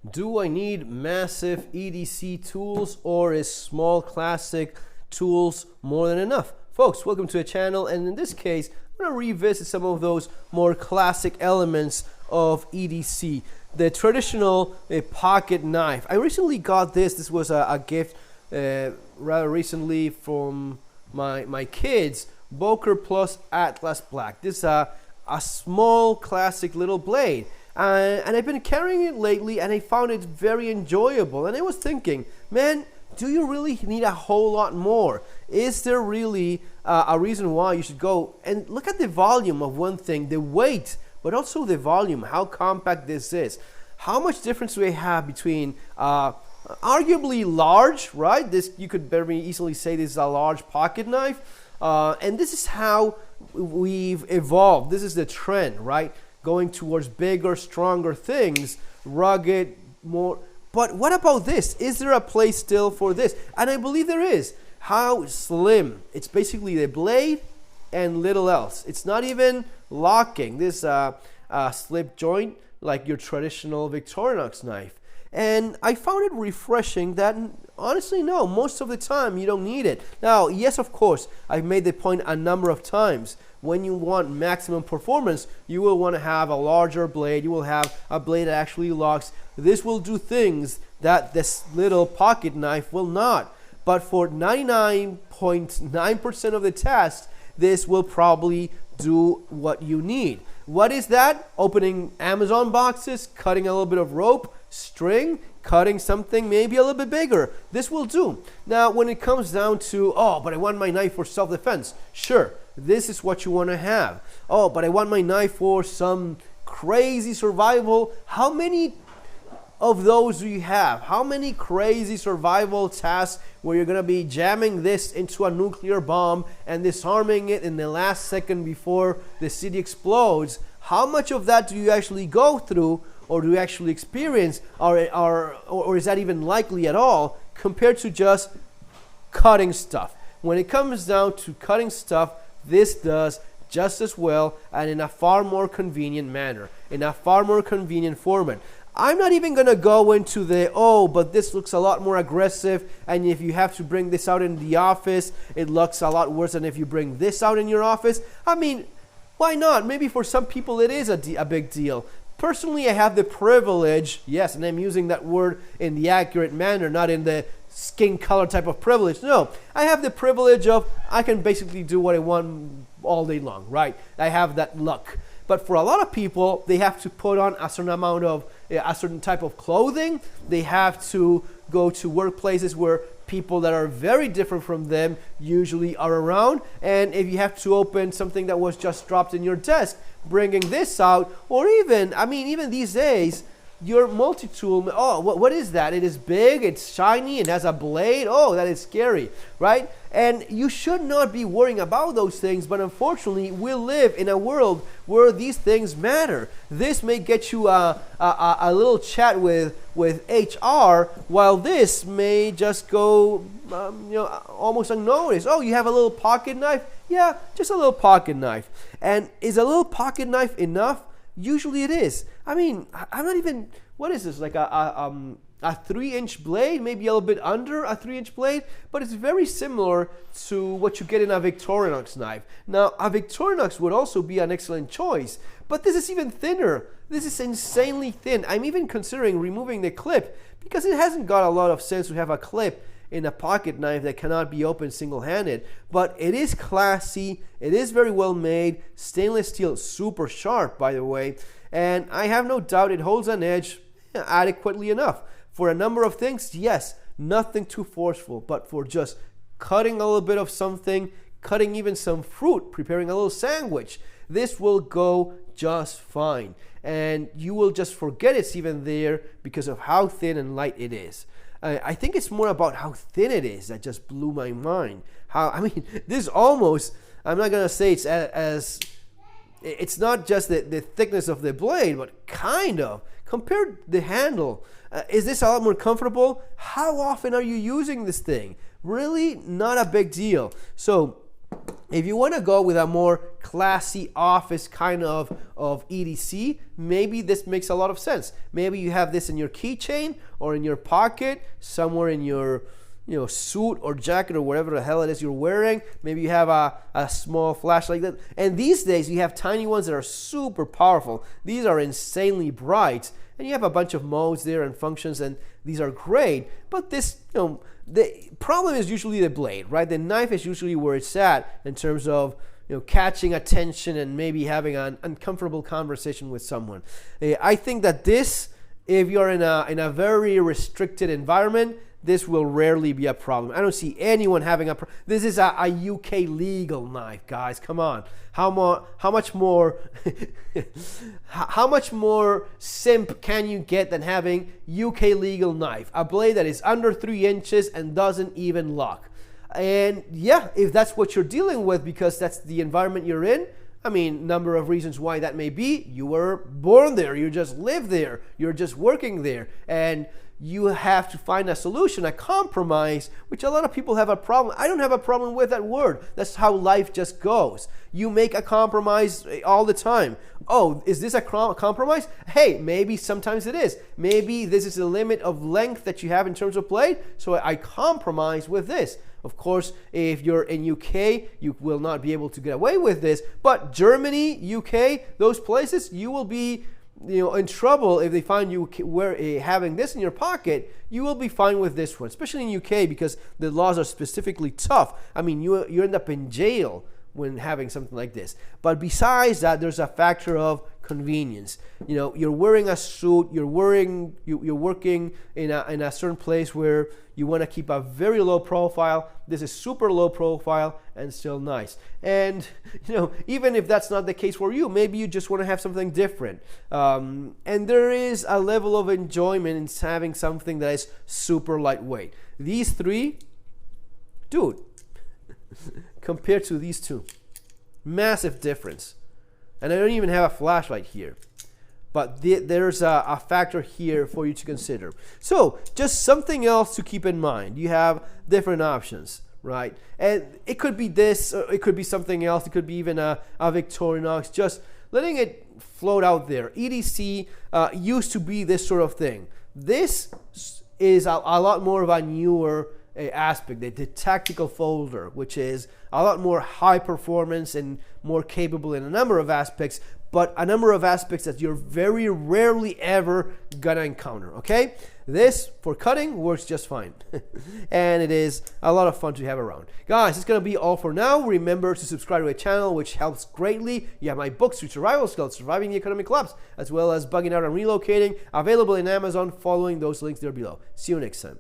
Do I need massive EDC tools, or is small classic tools more than enough? Folks, welcome to the channel, and in this case, I'm going to revisit some of those more classic elements of EDC. The traditional pocket knife. I recently got this. This was a gift rather recently from my kids. Boker Plus Atlas Black. This is a small classic little blade. And I've been carrying it lately, and I found it very enjoyable. And I was thinking, man, do you really need a whole lot more? Is there really a reason why you should go and look at the volume of one thing, the weight, but also the volume, how compact this is. How much difference do we have between arguably large, right? This, you could very easily say this is a large pocket knife. And this is how we've evolved. This is the trend, right? Going towards bigger, stronger things, rugged, more. But what about this? Is there a place still for this? And I believe there is. How slim. It's basically the blade and little else. It's not even locking. This slip joint like your traditional Victorinox knife. And I found it refreshing that, honestly, no, most of the time you don't need it. Now, yes, of course, I've made the point a number of times. When you want maximum performance, you will want to have a larger blade. You will have a blade that actually locks. This will do things that this little pocket knife will not. But for 99.9% of the tasks, this will probably do what you need. What is that? Opening Amazon boxes, cutting a little bit of rope, string, cutting something maybe a little bit bigger. This will do. Now, when it comes down to, oh, but I want my knife for self-defense. Sure, this is what you want to have. Oh, but I want my knife for some crazy survival. How many of those do you have? How many crazy survival tasks where you're going to be jamming this into a nuclear bomb and disarming it in the last second before the city explodes? How much of that do you actually go through, or do you actually experience, or is that even likely at all, compared to just cutting stuff? When it comes down to cutting stuff, this does just as well, and in a far more convenient manner, in a far more convenient format. I'm not even going to go into the, oh, but this looks a lot more aggressive, and if you have to bring this out in the office, it looks a lot worse than if you bring this out in your office. I mean, why not? Maybe for some people it is a big deal. Personally, I have the privilege, yes, and I'm using that word in the accurate manner, not in the skin color type of privilege. No, I have the privilege of, I can basically do what I want all day long, right? I have that luck. But for a lot of people, they have to put on a certain amount of, a certain type of clothing. They have to go to workplaces where people that are very different from them usually are around. And if you have to open something that was just dropped in your desk, bringing this out, or even, I mean, even these days, your multi-tool, oh, what is that? It is big, it's shiny, it has a blade. Oh, that is scary, right? And you should not be worrying about those things, but unfortunately, we live in a world where these things matter. This may get you a little chat with HR, while this may just go, almost unnoticed. Oh, you have a little pocket knife? Yeah, just a little pocket knife. And is a little pocket knife enough? Usually it is. I mean, I'm not even, what is this, like a 3-inch blade, maybe a little bit under a 3-inch blade, but it's very similar to what you get in a Victorinox knife. Now, a Victorinox would also be an excellent choice, but this is even thinner. This is insanely thin. I'm even considering removing the clip because it hasn't got a lot of sense to have a clip in a pocket knife that cannot be opened single-handed. But it is classy, it is very well made, stainless steel, super sharp, by the way, and I have no doubt it holds an edge adequately enough. For a number of things, yes, nothing too forceful, but for just cutting a little bit of something, cutting even some fruit, preparing a little sandwich, this will go just fine. And you will just forget it's even there because of how thin and light it is. I think it's more about how thin it is that just blew my mind. I mean, this almost, I'm not going to say it's as, it's not just the thickness of the blade, but kind of. Compared the handle, is this a lot more comfortable? How often are you using this thing? Really not a big deal. So If you want to go with a more classy office kind of EDC, maybe this makes a lot of sense. Maybe you have this in your keychain or in your pocket, somewhere in your suit or jacket or whatever the hell it is you're wearing. Maybe you have a small flashlight. And these days, you have tiny ones that are super powerful. These are insanely bright. And you have a bunch of modes there and functions, and these are great. But this, the problem is usually the blade, right? The knife is usually where it's at in terms of catching attention and maybe having an uncomfortable conversation with someone. I think that this, if you're in a very restricted environment, this will rarely be a problem. I don't see anyone having a problem. This is a UK legal knife, guys. Come on. How much more how much more simp can you get than having UK legal knife? A blade that is under 3 inches and doesn't even lock. And yeah, if that's what you're dealing with because that's the environment you're in, I mean, number of reasons why that may be. You were born there. You just live there. You're just working there. And you have to find a solution, a compromise, which a lot of people have a problem. I don't have a problem with that word. That's how life just goes. You make a compromise all the time. Oh, is this a compromise? Hey, maybe sometimes it is. Maybe this is the limit of length that you have in terms of blade, so I compromise with this. Of course, if you're in UK, you will not be able to get away with this. But Germany, UK, those places, you will be in trouble if they find you having this in your pocket. You will be fine with this one, especially in UK because the laws are specifically tough. I mean, you end up in jail when having something like this. But besides that, there's a factor of convenience. You're wearing a suit, you're working in a certain place where you want to keep a very low profile. This is super low profile and still nice. And even if that's not the case for you, maybe you just want to have something different. And there is a level of enjoyment in having something that is super lightweight. These three, dude, compared to these two, massive difference. And I don't even have a flashlight here, but there's a factor here for you to consider. So just something else to keep in mind. You have different options, right? And it could be this, or it could be something else. It could be even a Victorinox. Just letting it float out there. EDC used to be this sort of thing. This is a lot more of a newer aspect, the tactical folder, which is a lot more high performance and more capable in a number of aspects, but a number of aspects that you're very rarely ever gonna encounter, okay? This, for cutting, works just fine. And it is a lot of fun to have around. Guys, it's gonna be all for now. Remember to subscribe to my channel, which helps greatly. You have my books, Survival Skills, Surviving the Economic Collapse, as well as Bugging Out and Relocating, available in Amazon, following those links there below. See you next time.